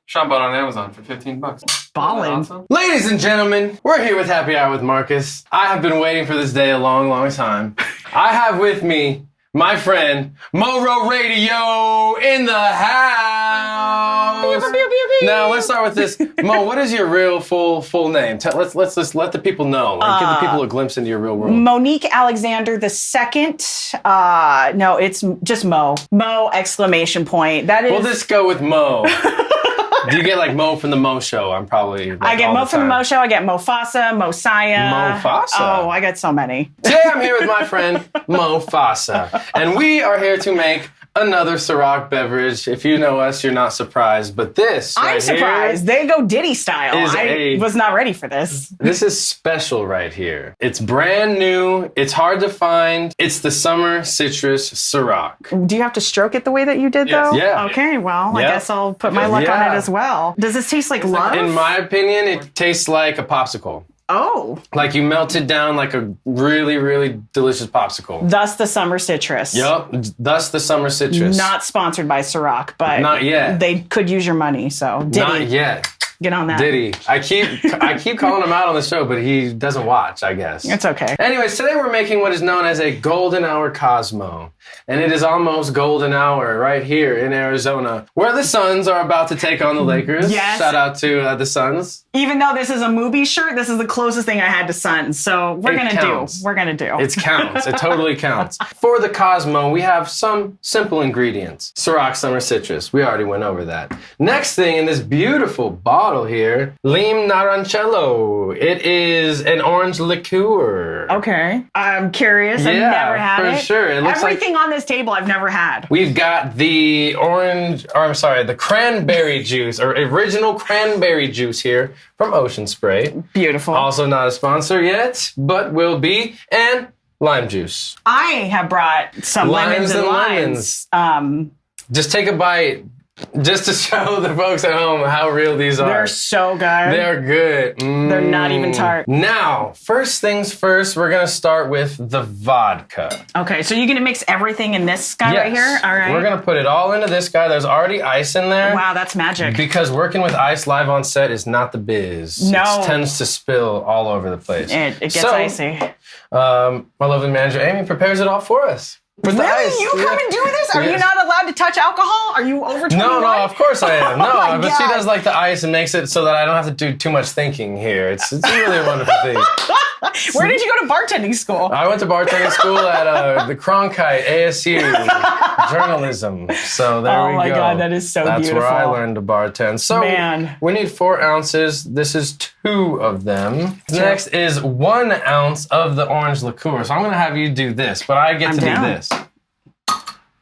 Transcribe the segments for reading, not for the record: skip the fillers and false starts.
Sean bought on Amazon for $15. Ballin'. Awesome. Ladies and gentlemen, we're here with Happy Hour with Marcus. I have been waiting for this day a long, long time. I have with me my friend, Moro Radio in the house. Now, let's start with this. Mo, what is your real full name? Let's just let the people know. Like, give the people a glimpse into your real world. Monique Alexander II. No, it's just Mo. Mo exclamation point. That is. We'll just go with Mo. Do you get like Mo from the Mo Show? I'm probably. Like, I get Mo from the Mo Show. I get Mofasa, Mosiah. Mofasa? Oh, I get so many. Today I'm here with my friend Mofasa, and we are here to make another Ciroc beverage. If you know us, you're not surprised, but this I'm right surprised. They go Diddy style. I was not ready for this. This is special right here. It's brand new. It's hard to find. It's the Summer Citrus Ciroc. Do you have to stroke it the way that you did, though? Yeah. Okay, well, I Yep. guess I'll put my luck on it as well. Does this taste like love? In my opinion, it tastes like a popsicle. Oh. Like you melted down like a really, really delicious popsicle. Thus the Summer Citrus. Yup. Thus the Summer Citrus. Not sponsored by Ciroc, but Not yet. They could use your money, so Diddy, Not yet. get on that. Diddy. I keep calling him out on the show, but he doesn't watch, I guess. It's okay. Anyways, today we're making what is known as a golden hour Cosmo. And it is almost golden hour right here in Arizona, where the Suns are about to take on the Lakers. Yes. Shout out to the Suns. Even though this is a movie shirt, this is the closest thing I had to Suns. So we're It counts. We're gonna do. It counts. It totally counts. For the Cosmo, we have some simple ingredients. Ciroc Summer Citrus. We already went over that. Next thing in this beautiful bottle here, Lim Narancello. It is an orange liqueur. Okay. I'm curious. I've Yeah, never had for it. sure. It looks like- Everything on this table I've never had. We've got the the cranberry juice, or original cranberry juice here from Ocean Spray. Beautiful. Also not a sponsor yet, but will be, and lime juice. I have brought some lemons and limes. Just take a bite, just to show the folks at home how real these are. They're so good. They're good. They're not even tart. Now, first things first, we're going to start with the vodka. Okay, so you're going to mix everything in this guy right here? All right. We're going to put it all into this guy. There's already ice in there. Wow, that's magic. Because working with ice live on set is not the biz. No. It tends to spill all over the place. It gets icy. My lovely manager, Amy, prepares it all for us. With the ice. Really? You come and do this? Are you Yes. not allowed to touch alcohol? Are you over 21? No, of course I am. Oh my No, but she God. does like the ice and makes it so that I don't have to do too much thinking here. It's really a wonderful thing. Where did you go to bartending school? I went to bartending school at the Cronkite ASU journalism. So there we go. Oh my God, that is so That's beautiful. where I learned to bartend. So Man. we need 4 ounces. This is 2 of them. Next is 1 ounce of the orange liqueur. So I'm going to have you do this, but I get to down. do this.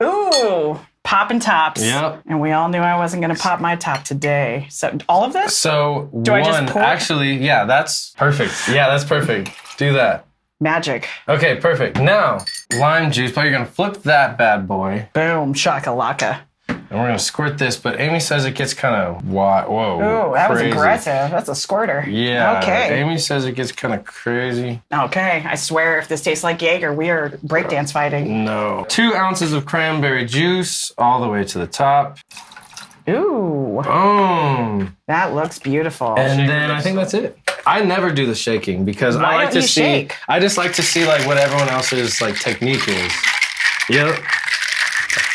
Ooh, popping tops. Yep. And we all knew I wasn't going to pop my top today. So all of this? So Do I just pour? Actually, yeah, that's perfect. Yeah, that's perfect. Do that. Magic. Okay, perfect. Now, lime juice. But you're going to flip that bad boy. Boom, shakalaka. And we're going to squirt this, but Amy says it gets kind of whoa. Ooh, that was crazy. aggressive. That's a squirter. Yeah. Okay. Amy says it gets kind of crazy. Okay, I swear if this tastes like Jaeger, we are breakdance fighting. No. 2 ounces of cranberry juice all the way to the top. Ooh, Boom. that looks beautiful. And then I think that's it. I never do the shaking because Why I like don't to you see. shake? I just like to see like what everyone else's like technique is. Yep.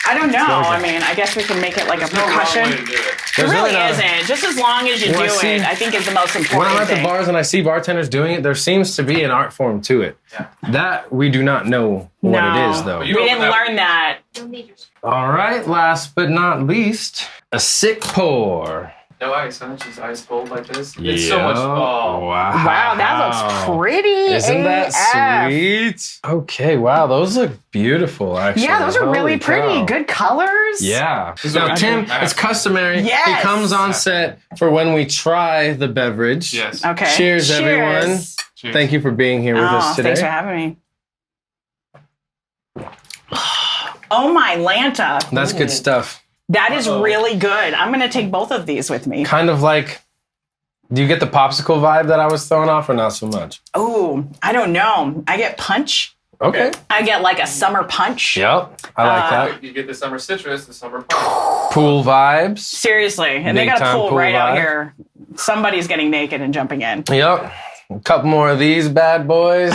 I don't know. I mean, I guess we can make it like a No wrong percussion. way to do it. It There's really not- isn't. Just as long as you Well, I do see- it, I think is the most important When I'm at the thing. bars and I see bartenders doing it, there seems to be an art form to it. Yeah. That we do not know what it is, though. But We you didn't open that- learn that. All right, last but not least, a sick pour. No ice, huh? Just ice cold like this. It's so much. Wow. Wow, that looks pretty. Isn't that AF. sweet? Okay, wow, those look beautiful, actually. Yeah, those are really Holy pretty. cow. Good colors. Yeah. is Now, what I Tim, do. it's customary. Yes. He comes on set for when we try the beverage. Yes. Okay. Cheers, everyone. Cheers. Thank you for being here with us today. Thanks for having me. Oh my Lanta. That's good stuff. That is really good. I'm going to take both of these with me. Kind of like, do you get the popsicle vibe that I was throwing off or not so much? Oh, I don't know. I get punch. Okay. I get like a summer punch. Yep. I like that. You get the summer citrus, the summer punch. Pool vibes. Seriously. And they Big got a time pool pool right out vibe. here. Somebody's getting naked and jumping in. Yep. A couple more of these bad boys.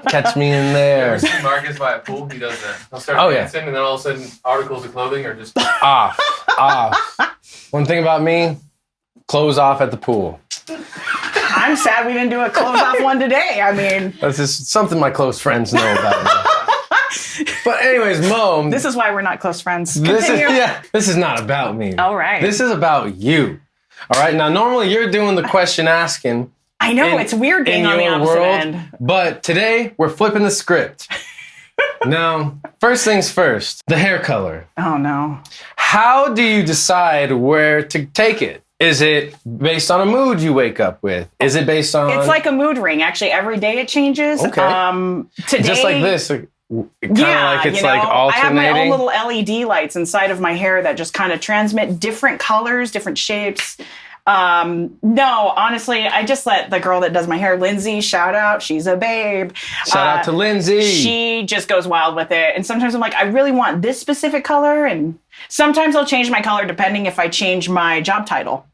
Catch me in You there. ever see Marcus by a pool? He does that. He'll start Oh, yeah. dancing, and then all of a sudden, articles of clothing are just. Off. One thing about me, clothes off at the pool. I'm sad we didn't do a close off one today. I mean, That's just something my close friends know about me. But anyways, Mo, this is why we're not close friends. this Continue. is not about me. All right. This is about you. All right. Now, normally you're doing the question asking. I know, it's weird being on the opposite end. But today we're flipping the script. Now, first things first, the hair color. Oh, no. How do you decide where to take it? Is it based on a mood you wake up with? Is it based on... It's like a mood ring. Actually, every day it changes. Okay. Today, just like this? Kind of yeah, like it's you know, like alternating? I have my own little LED lights inside of my hair that just kind of transmit different colors, different shapes. No, honestly, I just let the girl that does my hair, Lindsay, shout out. She's a babe. Shout out to Lindsay. She just goes wild with it. And sometimes I'm like, I really want this specific color. And sometimes I'll change my color depending if I change my job title.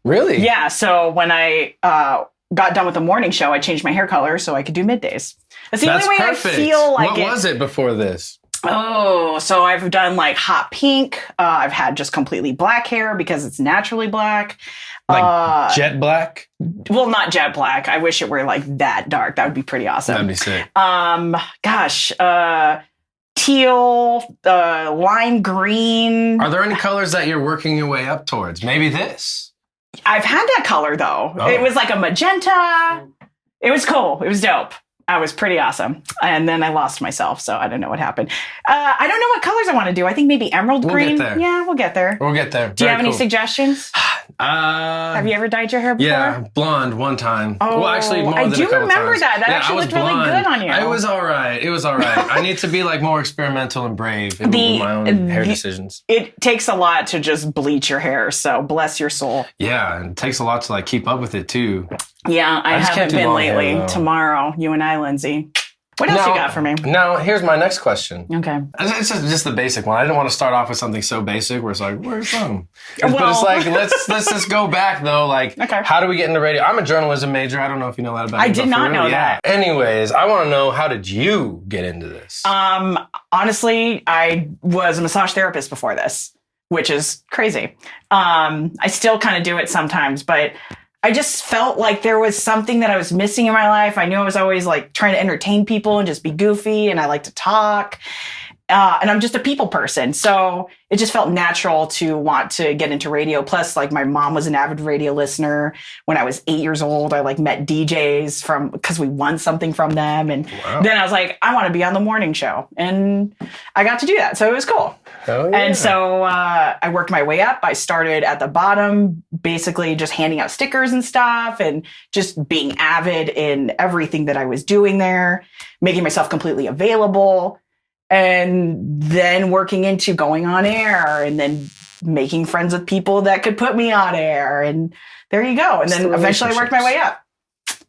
Really? Yeah. So when I got done with the morning show, I changed my hair color so I could do middays. That's the only way perfect. I feel like What was it before this? Oh, so I've done like hot pink. I've had just completely black hair because it's naturally black. Like jet black? Well, not jet black. I wish it were like that dark. That would be pretty awesome. That'd be sick. Teal, lime green. Are there any colors that you're working your way up towards? Maybe this? I've had that color though. Oh. It was like a magenta. It was cool. It was dope. I was pretty awesome. And then I lost myself, so I don't know what happened. I don't know what colors I want to do. I think maybe emerald We'll green. get there. Yeah, we'll get there. We'll get there. Do you have any suggestions? Have you ever dyed your hair before? Yeah, blonde one time. Oh, well, actually, more I than a do couple remember times. that. That Yeah, actually I was looked really blonde. good on you. It was all right. It was all right. I need to be like more experimental and brave with my own hair decisions. It takes a lot to just bleach your hair, so bless your soul. Yeah, and it takes a lot to like keep up with it too. Yeah, I just haven't can't do been long hair, lately. though. Tomorrow, you and I, Lindsay. What else you got for me? Now, here's my next question. Okay. It's just the basic one. I didn't want to start off with something so basic where it's like, where's from? But Well- it's like, let's just go back though. Like, Okay. how do we get into radio? I'm a journalism major. I don't know if you know that about me. I did but for not real, know yeah. that. Anyways, I want to know, how did you get into this? Honestly, I was a massage therapist before this, which is crazy. I still kind of do it sometimes, but I just felt like there was something that I was missing in my life. I knew I was always like trying to entertain people and just be goofy, and I like to talk. And I'm just a people person. So it just felt natural to want to get into radio. Plus, like my mom was an avid radio listener. When I was 8 years old, I like met DJs because we won something from them. And then I was like, I want to be on the morning show. And I got to do that. So it was cool. Oh, yeah. And so I worked my way up. I started at the bottom, basically just handing out stickers and stuff and just being avid in everything that I was doing there, making myself completely available. And then working into going on air and then making friends with people that could put me on air. And there you go. And then eventually I worked my way up.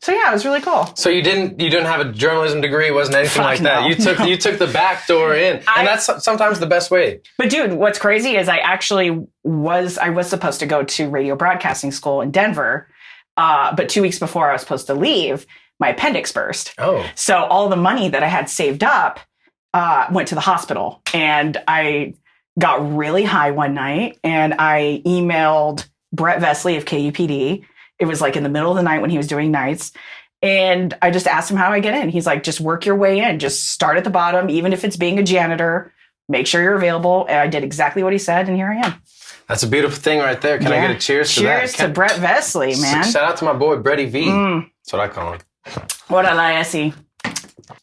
So yeah, it was really cool. So you didn't have a journalism degree. It wasn't anything Fuck like that. no. You took the back door in, and that's sometimes the best way. But dude, what's crazy is I was supposed to go to radio broadcasting school in Denver. But 2 weeks before I was supposed to leave, my appendix burst. Oh, So all the money that I had saved up went to the hospital, and I got really high one night and I emailed Brett Vesley of KUPD. It was like in the middle of the night when he was doing nights. And I just asked him how I get in. He's like, just work your way in. Just start at the bottom, even if it's being a janitor. Make sure you're available. And I did exactly what he said, and here I am. that's a beautiful thing right there. Can I get a cheers to that? Cheers to Brett Vesley, man. Shout out to my boy, Bretty V. That's what I call him. What a lassie.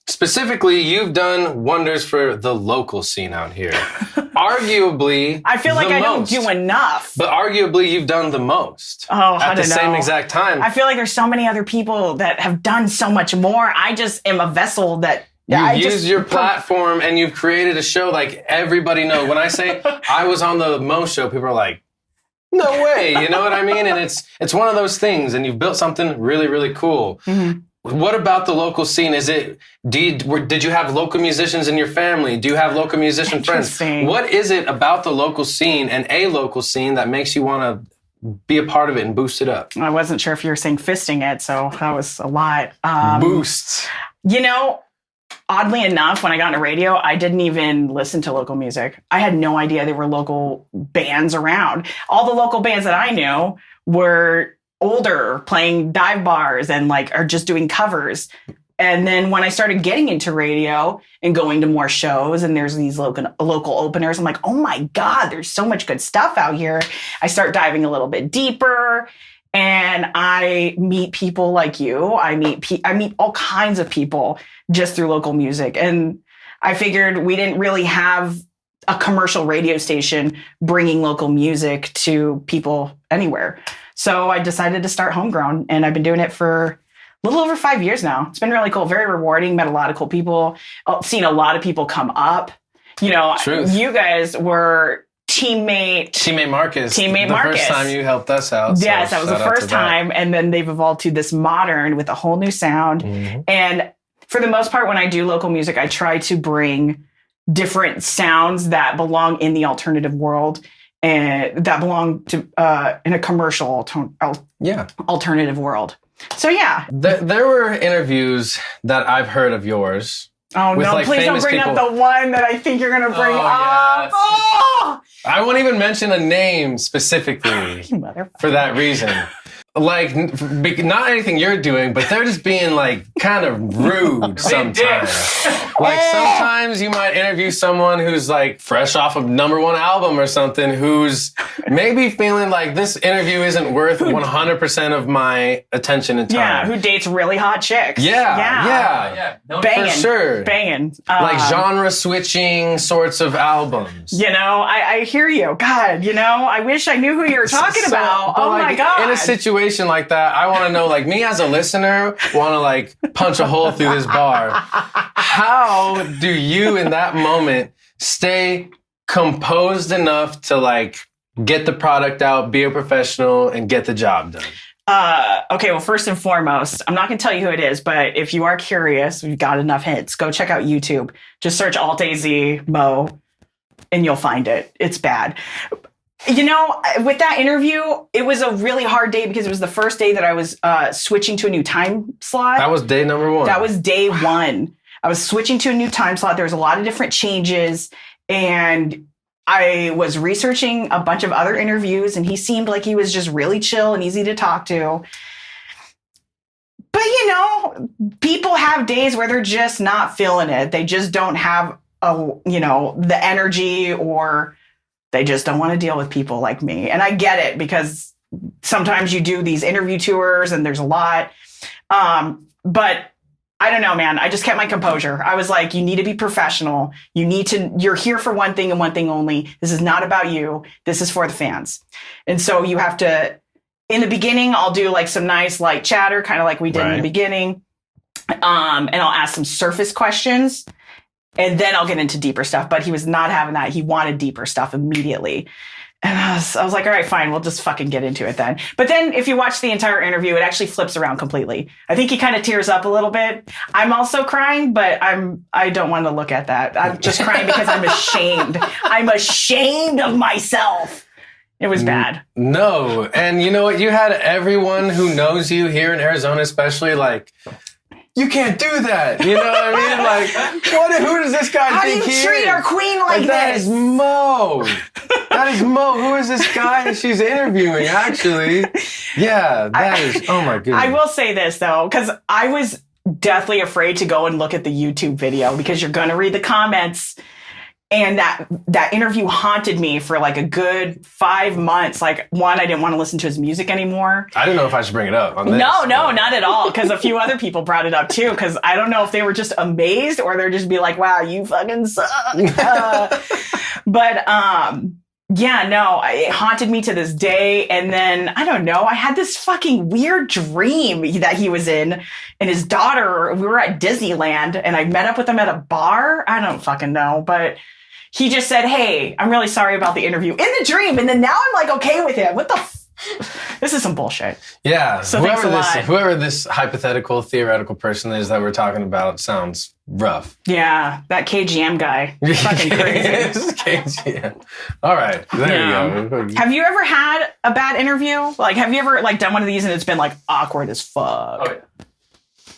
Specifically, you've done wonders for the local scene out here. Arguably, I feel like the I don't most. do enough. But arguably, you've done the most. Oh, I at the don't same know. exact time. I feel like there's so many other people that have done so much more. I just am a vessel that You've used your platform and you've created a show like everybody knows. When I say I was on the Mo show, people are like, no way. You know what I mean? And it's one of those things, and you've built something really, really cool. Mhm. what about the local scene? Did you have local musicians in your family? Do you have local musician friends? Interesting. What is it about the local scene and a local scene that makes you want to be a part of it and boost it up? I wasn't sure if you were saying fisting it, so that was a lot. Boosts. You know, oddly enough, when I got into radio, I didn't even listen to local music. I had no idea there were local bands around. All the local bands that I knew were older, playing dive bars and are just doing covers. And then when I started getting into radio and going to more shows and there's these local openers, I'm like, oh my God, there's so much good stuff out here. I start diving a little bit deeper and I meet people like you. I meet all kinds of people just through local music. And I figured we didn't really have a commercial radio station bringing local music to people anywhere. So I decided to start Homegrown, and I've been doing it for a little over 5 years now. It's been really cool, very rewarding, met a lot of cool people, seen a lot of people come up. You know, Truth. You guys were teammate Marcus. The Marcus. First time you helped us out. Yes, that was the first time. And then they've evolved to this modern with a whole new sound. Mm-hmm. And for the most part, when I do local music, I try to bring different sounds that belong in the alternative world and that belong to in a commercial alternative world. So yeah. There were interviews that I've heard of yours. Oh no, please don't bring up the one that I think you're going to bring up. Yes. Oh! I won't even mention a name specifically for that reason. Not anything you're doing, but they're just being kind of rude sometimes. Sometimes you might interview someone who's fresh off of #1 album or something, who's maybe feeling like this interview isn't worth 100% of my attention and time. Yeah, who dates really hot chicks. Yeah. No, Banging. For sure. Banging. Genre switching sorts of albums. You know, I hear you. God, I wish I knew who you were talking about. Oh my God. In a situation like that, I want to know, me as a listener, want to punch a hole through this bar. How do you in that moment stay composed enough to get the product out, be a professional, and get the job done? Okay, well, first and foremost, I'm not going to tell you who it is, but if you are curious, we've got enough hits. Go check out YouTube. Just search Alt AZ Mo, and you'll find it. It's bad. With that interview, it was a really hard day because it was the first day that I was switching to a new time slot. That was day #1. That was day one. I was switching to a new time slot. There was a lot of different changes, and I was researching a bunch of other interviews, and he seemed like he was just really chill and easy to talk to. But, people have days where they're just not feeling it. They just don't have, the energy, or they just don't want to deal with people like me. And I get it, because sometimes you do these interview tours and there's a lot. But I don't know, man. I just kept my composure. I was like, you need to be professional. You're here for one thing and one thing only. This is not about you. This is for the fans. And so you have to, in the beginning, I'll do some nice light chatter, kind of like we did in the beginning. And I'll ask some surface questions, and then I'll get into deeper stuff. But he was not having that. He wanted deeper stuff immediately. And I was like, all right, fine, we'll just fucking get into it then. But then if you watch the entire interview, it actually flips around completely. I think he kind of tears up a little bit. I'm also crying, but I don't want to look at that. I'm just crying because I'm ashamed. I'm ashamed of myself. It was bad. No. And you know what? You had everyone who knows you here in Arizona, especially you can't do that. You know what I mean? Who does this guy think he is? How do you treat our queen like this? That is Mo. That is Mo. Who is this guy that she's interviewing, actually? Yeah, that is, oh my goodness. I will say this, though, because I was deathly afraid to go and look at the YouTube video, because you're going to read the comments. And that interview haunted me for a good 5 months. One, I didn't want to listen to his music anymore. I don't know if I should bring it up on this. No, not at all. Because a few other people brought it up too. Because I don't know if they were just amazed or they're just be like, wow, you fucking suck. But it haunted me to this day. And then, I don't know, I had this fucking weird dream that he was in, and his daughter, we were at Disneyland, and I met up with him at a bar. I don't fucking know, but he just said, hey, I'm really sorry about the interview in the dream. And then now I'm okay with him. What the This is some bullshit. Yeah. So thanks a lot. Whoever this hypothetical, theoretical person is that we're talking about sounds rough. Yeah, that KGM guy. Fucking crazy. It's KGM. All right. There you go. Have you ever had a bad interview? Like, have you ever like done one of these and it's been like awkward as fuck? Oh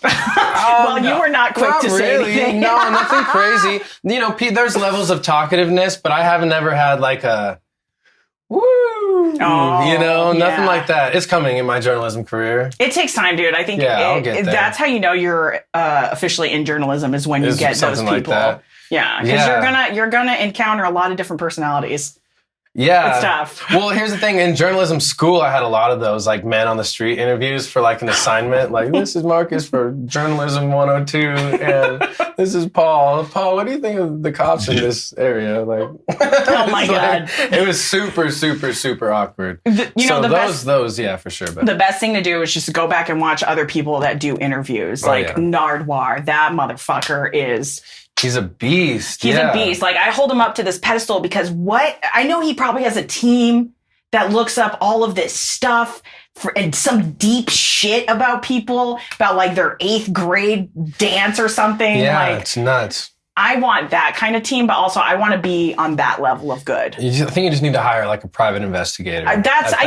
yeah. Well, you were not quick to say anything. No, nothing crazy. You know, there's levels of talkativeness, but I haven't ever had like a woo. Oh, You know, nothing yeah. like that. It's coming in my journalism career. It takes time, dude. I think I'll get there. that's how you know you're officially in journalism is when you Is get those something people. like that. Yeah, because you're gonna encounter a lot of different personalities. Yeah. It's tough. Well, here's the thing. In journalism school, I had a lot of those like man on the street interviews for like an assignment. Like, this is Marcus for Journalism 102, and this is Paul. Paul, what do you think of the cops in this area? Like, Oh my God. It was super, super, super awkward. Those, yeah, for sure. But The best thing to do is just go back and watch other people that do interviews. Like yeah. Nardwar, that motherfucker is. he's a beast. He's yeah. a beast. Like, I hold him up to this pedestal because I know he probably has a team that looks up all of this stuff and some deep shit about people, about like their 8th grade dance or something. Yeah, Like, it's nuts. I want that kind of team, but also I want to be on that level of good. I think you just need to hire like a private investigator. I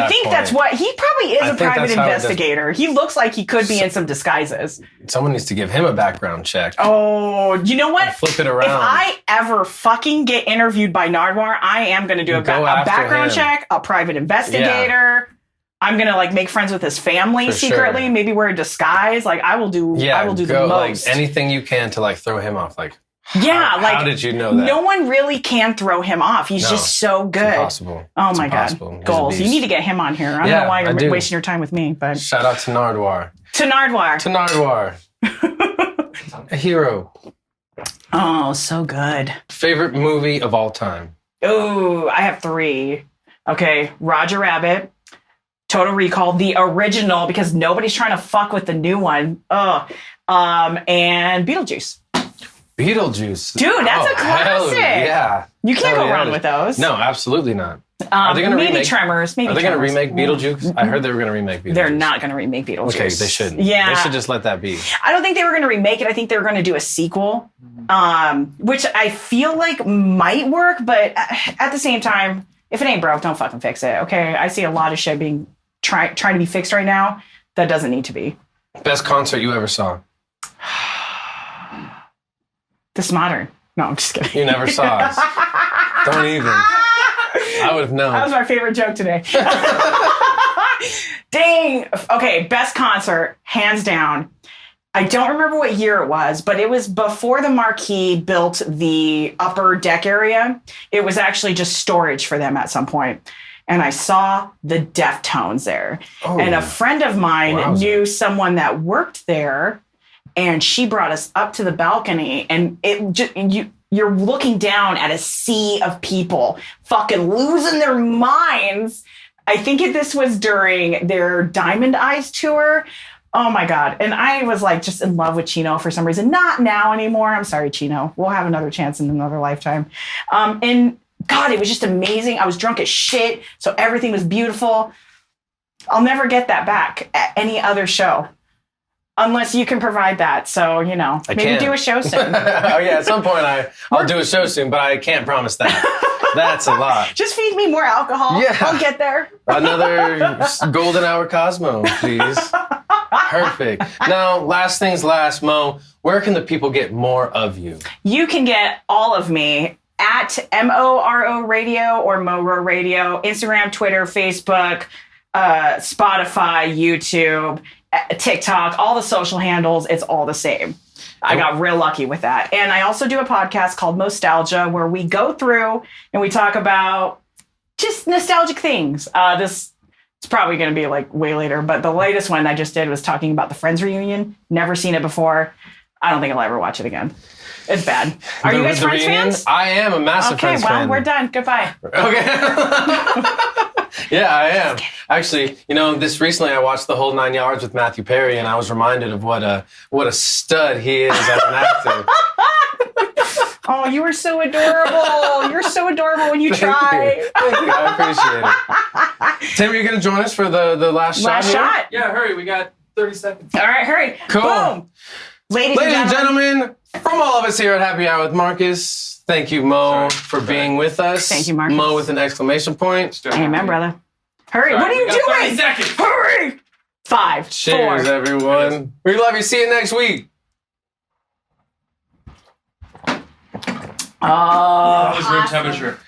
think that's what he probably is. I A think private that's how it does. investigator. He looks like he could be in some disguises. Someone needs to give him a background check. Oh, you know what? And flip it If around. I ever fucking get interviewed by Nardwar, I am going to do a Go after background him. check, a private investigator. I'm going to like make friends with his family For secretly, sure. maybe wear a disguise. Like I will do the go, most. Like anything you can to like throw him off. Like, Yeah, like how did you know that? no one really can throw him off. He's No, just so good. It's impossible. Oh It's my impossible. God. He's a Goals. You beast. need to get him on here. I don't Yeah, know why I you're do. wasting your time with me, but Shout out to Nardwar. to Nardwar. To Nardwar. A hero. Oh, so good. Favorite movie of all time. Oh, I have 3. Okay, Roger Rabbit, Total Recall, the original, because nobody's trying to fuck with the new one. And Beetlejuice. Beetlejuice. Dude, that's a hell classic. Yeah. You can't Hell go yeah. wrong with those. No, absolutely not. Are they gonna maybe remake- Tremors. Maybe Are they going to Tremors. remake Beetlejuice? I heard they were going to remake Beetlejuice. They're not going to remake Beetlejuice. Okay, they shouldn't. Yeah. They should just let that be. I don't think they were going to remake it. I think they were going to do a sequel, which I feel like might work. But at the same time, if it ain't broke, don't fucking fix it. Okay, I see a lot of shit being trying to be fixed right now that doesn't need to be. Best concert you ever saw? This Modern. No, I'm just kidding. You never saw us. Don't even. I would have known. That was my favorite joke today. Dang. Okay, best concert, hands down. I don't remember what year it was, but it was before the Marquee built the upper deck area. It was actually just storage for them at some point. And I saw the Deftones there. Oh. And a friend of mine Wowza. knew someone that worked there, and she brought us up to the balcony, and it just, you're looking down at a sea of people fucking losing their minds. I think this was during their Diamond Eyes tour. Oh my God. And I was like just in love with Chino for some reason. Not now anymore. I'm sorry, Chino. We'll have another chance in another lifetime. And God, it was just amazing. I was drunk as shit. So everything was beautiful. I'll never get that back at any other show. Unless you can provide that. So, you know, maybe can. do a show soon. Oh yeah, at some point I'll do a show soon, but I can't promise that. That's a lot. Just feed me more alcohol. Yeah. I'll get there. Another golden hour Cosmo, please. Perfect. Now, last things last, Mo, where can the people get more of you? You can get all of me at MORO Radio or Moro Radio, Instagram, Twitter, Facebook, Spotify, YouTube, TikTok, all the social handles. It's all the same. I got real lucky with that. And I also do a podcast called Nostalgia where we go through and we talk about just nostalgic things. This it's probably going to be like way later, but the latest one I just did was talking about the Friends reunion. Never seen it before. I don't think I'll ever watch it again. It's bad. Are you guys The Friends reunion? fans? I am a massive Okay, Friends well, fan. we're done. Goodbye. Okay. Yeah, I am. Actually, you know, this recently I watched The Whole 9 Yards with Matthew Perry, and I was reminded of what a stud he is as an actor. Oh, you were so adorable. You're so adorable when you Thank try. you. Thank you. I appreciate it. Tim, are you going to join us for the last shot? Last here? shot. Yeah, hurry. We got 30 seconds. All right, hurry. Cool. Boom. Ladies Ladies and gentlemen, from all of us here at Happy Hour with Marcus, thank you, Mo, for being with us. Thank you, Marcus. Mo with an exclamation point. Amen, brother. Hurry. Sorry, What are you we got 30 doing? seconds. Hurry. 5, Cheers, 4. everyone. We love you. See you next week. Oh. That was room temperature.